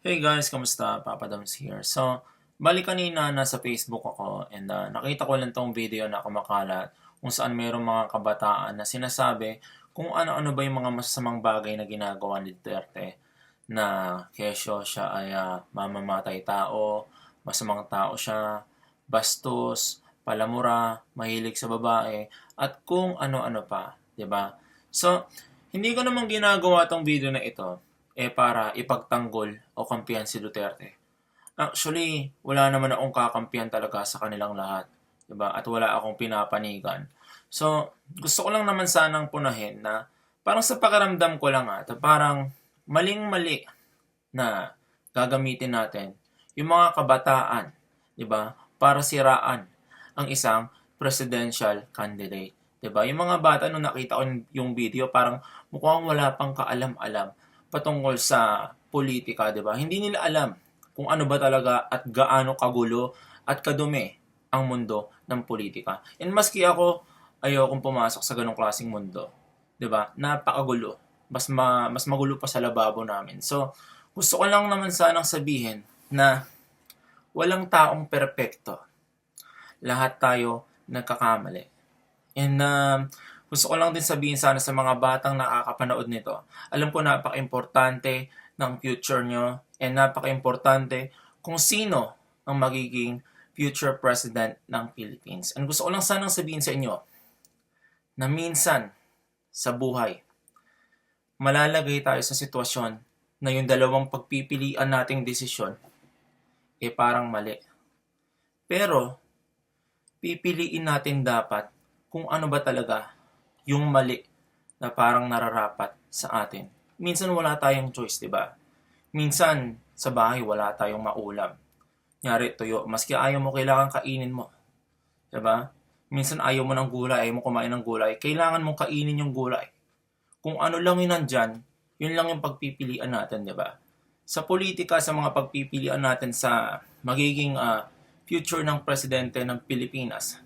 Hey guys, kamusta? Papa Dams here. So, bali kanina nasa Facebook ako and nakita ko lang tong video na kumakalat kung saan mayroong mga kabataan na sinasabi kung ano-ano ba yung mga masasamang bagay na ginagawa ni Duterte na kesyo siya ay mamamatay tao, masamang tao siya, bastos, palamura, mahilig sa babae, at kung ano-ano pa, 'di ba? So, hindi ko naman ginagawa tong video na ito para ipagtanggol o kampihan si Duterte. Actually, wala naman akong kakampihan talaga sa kanilang lahat, 'di ba? At wala akong pinapanigan. So, gusto ko lang naman sanang punahin na parang sa pakiramdam ko lang parang maling-mali na gagamitin natin yung mga kabataan, 'di ba? Para siraan ang isang presidential candidate, 'di ba? Yung mga bata nung nakita ko yung video, parang mukhang wala pang kaalam-alam patungkol sa politika, 'di ba? Hindi nila alam kung ano ba talaga at gaano kagulo at kadumi ang mundo ng politika. And maski ako, ayokong pumasok sa ganong klaseng mundo, 'di ba? Napakagulo. Mas magulo pa sa lababo namin. So, gusto ko lang naman sanang sabihin na walang taong perpekto. Lahat tayo nagkakamali. And gusto ko lang din sabihin sana sa mga batang nakakapanood nito. Alam ko napaka-importante ng future nyo and napaka-importante kung sino ang magiging future president ng Philippines. And gusto ko lang sanang sabihin sa inyo na minsan sa buhay, malalagay tayo sa sitwasyon na yung dalawang pagpipilian nating desisyon parang mali. Pero, pipiliin natin dapat kung ano ba talaga yung mali na parang nararapat sa atin. Minsan wala tayong choice, di ba? Minsan sa bahay wala tayong maulam. Nyari, tuyo. Maski ayaw mo, kailangan kainin mo. Di ba? Minsan ayaw mo ng gulay, ayaw mo kumain ng gulay. Kailangan mong kainin yung gulay. Kung ano lang yun nandyan, yun lang yung pagpipilian natin, di ba? Sa politika, sa mga pagpipilian natin sa magiging future ng presidente ng Pilipinas,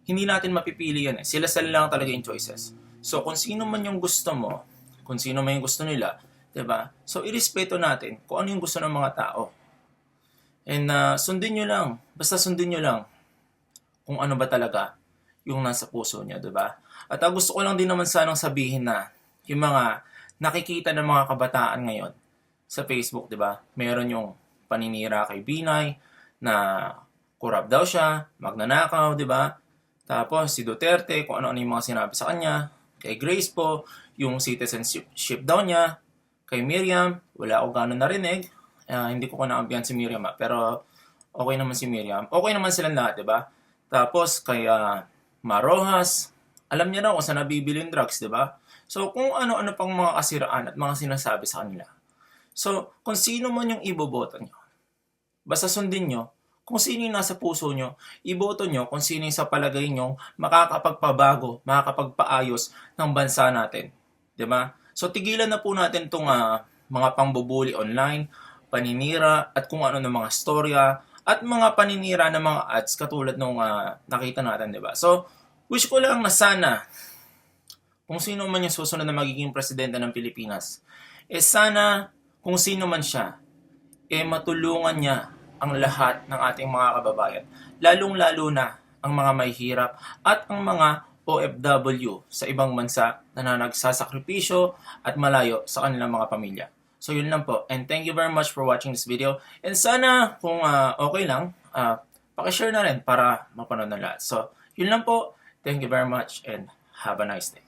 hindi natin mapipili yan. Sila-sila lang talaga yung choices. So, kung sino man yung gusto mo, kung sino man yung gusto nila, 'di ba? So, irespeto natin kung ano yung gusto ng mga tao. And sundin nyo lang. Basta sundin nyo lang kung ano ba talaga yung nasa puso niya, 'di ba? At gusto ko lang din naman sanang sabihin na yung mga nakikita ng mga kabataan ngayon sa Facebook, 'di ba? Meron yung paninira kay Binay na corrupt daw siya, magnanakaw, 'di ba? Tapos si Duterte, kung ano-ano yung mga sinabi sa kanya. Kay Grace po, yung citizenship daw niya. Kay Miriam, wala ako gano'n narinig. Hindi ko kinakampihan si Miriam pero okay naman si Miriam. Okay naman silang lahat, di ba? Tapos kay Marojas, alam niya na kung saan nabibili yung drugs, di ba? So kung ano-ano pang mga kasiraan at mga sinasabi sa kanila. So kung sino man yung iboboto nyo, basta sundin nyo kung sino yung nasa puso nyo, iboto nyo kung sino yung sa palagay nyo makakapagpabago, makakapagpaayos ng bansa natin. 'Di ba? So tigilan na po natin itong mga pangbubuli online, paninira, at kung ano ng mga storya, at mga paninira ng mga ads katulad nung nakita natin, 'di ba? So, wish ko lang na sana kung sino man yung susunod na magiging presidente ng Pilipinas, sana kung sino man siya, matulungan niya ang lahat ng ating mga kababayan, lalong-lalo na ang mga mahihirap at ang mga OFW sa ibang bansa na nagsasakripisyo at malayo sa kanilang mga pamilya. So yun lang po, and thank you very much for watching this video, and sana kung okay lang, pakishare na rin para mapanood ng lahat. So yun lang po, thank you very much and have a nice day.